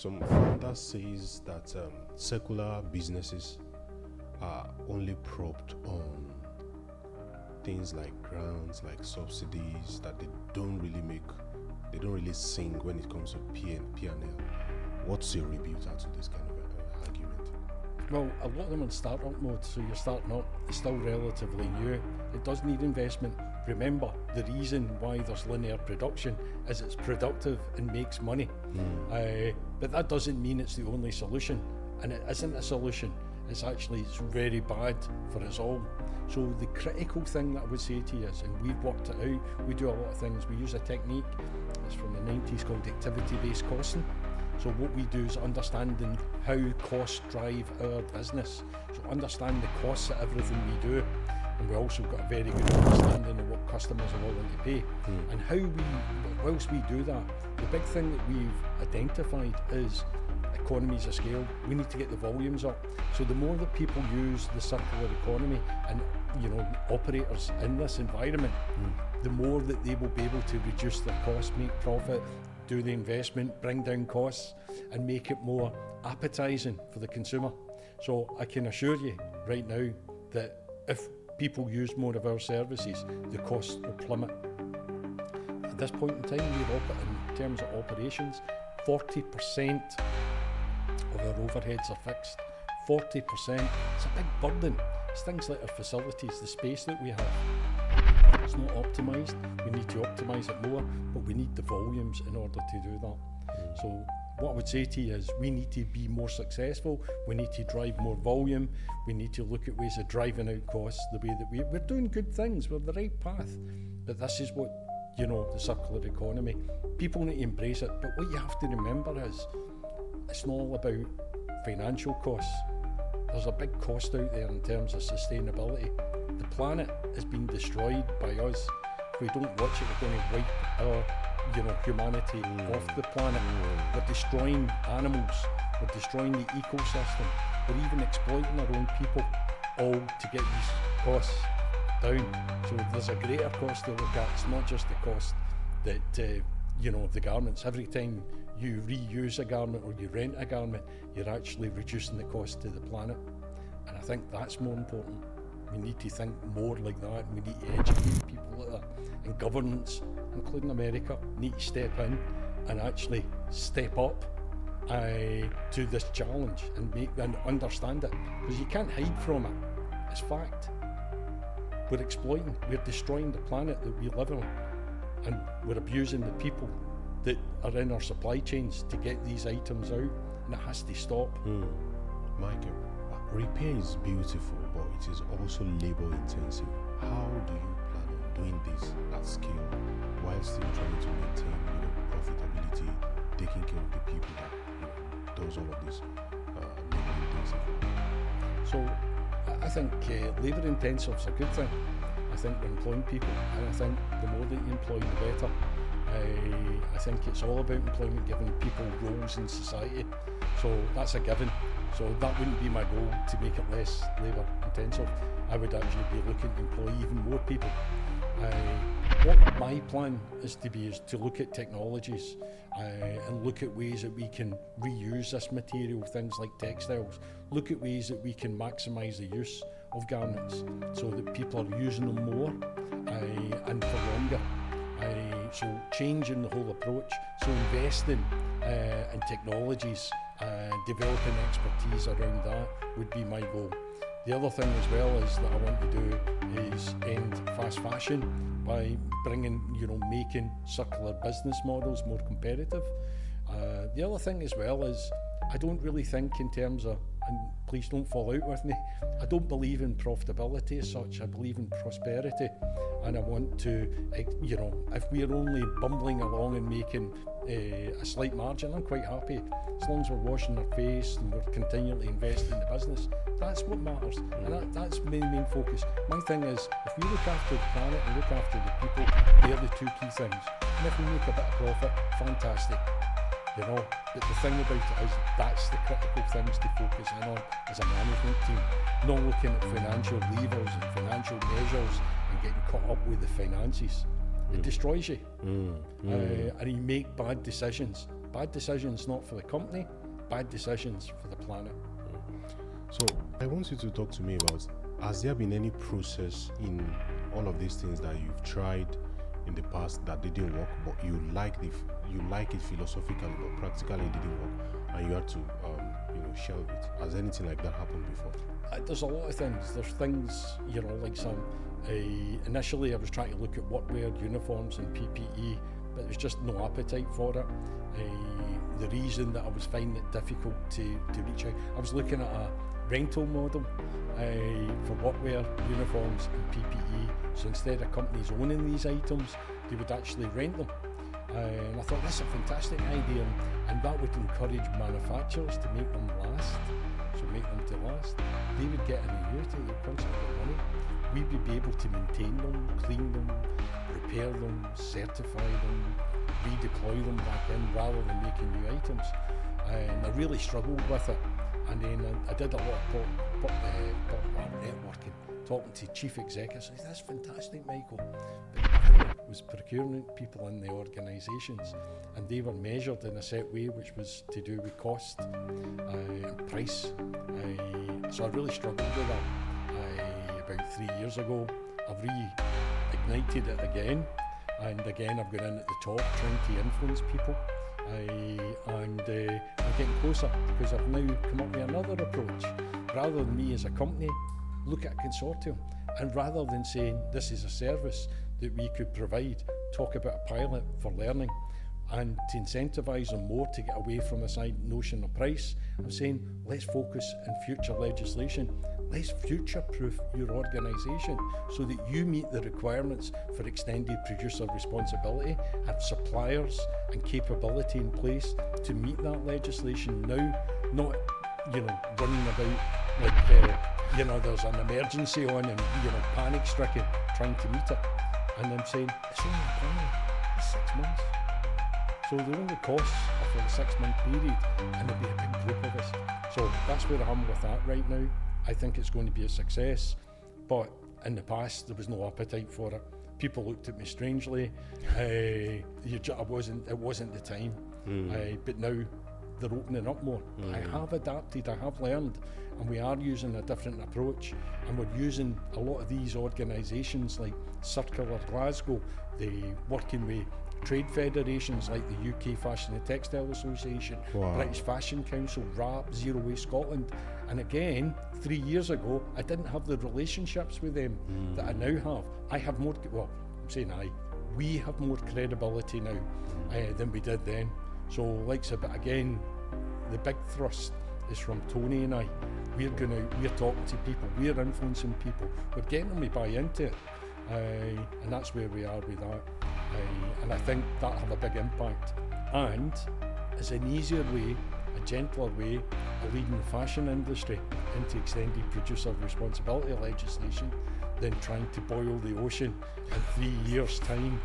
Some founder says that secular businesses are only propped on things like grants, like subsidies, that they don't really sing when it comes to P&L. What's your rebuttal to this kind of argument? Well, a lot of them are in startup mode, so you're starting up, it's still relatively new. It does need investment. Remember, the reason why there's linear production is it's productive and makes money. But that doesn't mean it's the only solution, and it isn't a solution. It's very bad for us all. So the critical thing that I would say to you is, and we've worked it out, we do a lot of things. We use a technique, it's from the 90s, called activity-based costing. So what we do is understanding how costs drive our business. So understand the costs of everything we do. And we also got a very good understanding of what customers are willing to pay. And whilst we do that, the big thing that we've identified is economies of scale. We need to get the volumes up. So the more that people use the circular economy and operators in this environment, the more that they will be able to reduce their costs, make profit, do the investment, bring down costs, and make it more appetizing for the consumer. So I can assure you right now that if people use more of our services, the costs will plummet. At this point in time, in terms of operations, 40% of our overheads are fixed. 40%, it's a big burden. It's things like our facilities, the space that we have. It's not optimised. We need to optimise it more, but we need the volumes in order to do that. So what I would say to you is we need to be more successful. We need to drive more volume. We need to look at ways of driving out costs the way that we're doing good things. We're on the right path. But this is what, the circular economy. People need to embrace it. But what you have to remember is it's not all about financial costs. There's a big cost out there in terms of sustainability. The planet is being destroyed by us. If we don't watch it, we're going to wipe our humanity off the planet. We're destroying animals. We're destroying the ecosystem. We're even exploiting our own people, all to get these costs down. So there's a greater cost to look at. It's not just the cost that the garments. Every time you reuse a garment or you rent a garment, you're actually reducing the cost to the planet. And I think that's more important. We need to think more like that. We need to educate people like that. And governments, including America, need to step in and actually step up to this challenge and understand it. Because you can't hide from it. It's fact. We're exploiting, we're destroying the planet that we live on. And we're abusing the people that are in our supply chains to get these items out. And it has to stop. Michael, repair is beautiful, but it is also labor intensive. How do you plan on doing this at scale while still trying to maintain, profitability, taking care of the people that does all of this labor intensive? So I think labor intensive is a good thing. I think we're employing people, and I think the more that you employ, the better. I think it's all about employment, giving people roles in society. So that's a given. So that wouldn't be my goal, to make it less labour intensive. I would actually be looking to employ even more people. What my plan is to look at technologies and look at ways that we can reuse this material, things like textiles. Look at ways that we can maximise the use of garments so that people are using them more and for longer. So changing the whole approach, so investing in technologies, developing expertise around that would be my goal. The other thing as well is that I want to do is end fast fashion by making circular business models more competitive. The other thing as well is I don't really think in terms of, and please don't fall out with me, I don't believe in profitability as such. I believe in prosperity, and I want to, if we're only bumbling along and making a slight margin, I'm quite happy. As long as we're washing our face and we're continually investing in the business, that's what matters, and that's my main focus. My thing is, if we look after the planet and look after the people, they're the two key things. And if we make a bit of profit, fantastic. But the thing about it is that's the critical things to focus in on as a management team, not looking at financial levers and financial measures and getting caught up with the finances. It destroys you, and you make bad decisions. Bad decisions not for the company, bad decisions for the planet. So I want you to talk to me about, has there been any process in all of these things that you've tried in the past that didn't work, but you like it philosophically, but practically it didn't work, and you had to shelve it? Has anything like that happened before? There's a lot of things. There's things, like some. Initially, I was trying to look at workwear, uniforms, and PPE, but there was just no appetite for it. The reason that I was finding it difficult to reach out, I was looking at a rental model for workwear, uniforms, and PPE. So instead of companies owning these items, they would actually rent them. And I thought that's a fantastic idea, and that would encourage manufacturers to make them last. So make them to last. They would get an annuity, they'd constantly get money. We'd be able to maintain them, clean them, repair them, certify them, redeploy them back in rather than making new items. And I really struggled with it. And then I did a lot of networking, talking to chief executives. I said, that's fantastic, Michael. But I was procurement people in the organisations, and they were measured in a set way, which was to do with cost and price. So I really struggled with that. About 3 years ago, I've reignited it again, and again I've gone in at the top trying to influence people. I'm getting closer because I've now come up with another approach. Rather than me as a company, look at a consortium, and rather than saying this is a service that we could provide, talk about a pilot for learning and to incentivise them more to get away from this notion of price. I'm saying let's focus on future legislation. Let's future-proof your organisation so that you meet the requirements for extended producer responsibility, have suppliers and capability in place to meet that legislation now, not running about like there's an emergency on and panic-stricken trying to meet it. And I'm saying it's only a plan, it's 6 months. So the only costs are for the 6 month period, and there'll be a big group of us. So that's where I am with that right now. I think it's going to be a success, but in the past there was no appetite for it. People looked at me strangely. It wasn't the time. But now they're opening up more. I have adapted, I have learned, and we are using a different approach. And we're using a lot of these organisations like Circular Glasgow, working with trade federations like the UK Fashion and Textile Association, British Fashion Council, RAP, Zero Waste Scotland. And again, 3 years ago, I didn't have the relationships with them that I now have. I have more, we have more credibility now than we did then. So, but again, the big thrust is from Tony and I. We're talking to people, we're influencing people, we're getting them to buy into it. And that's where we are with that. And I think that'll have a big impact. And it's an easier way, a gentler way of leading the fashion industry into extended producer responsibility legislation than trying to boil the ocean in 3 years' time.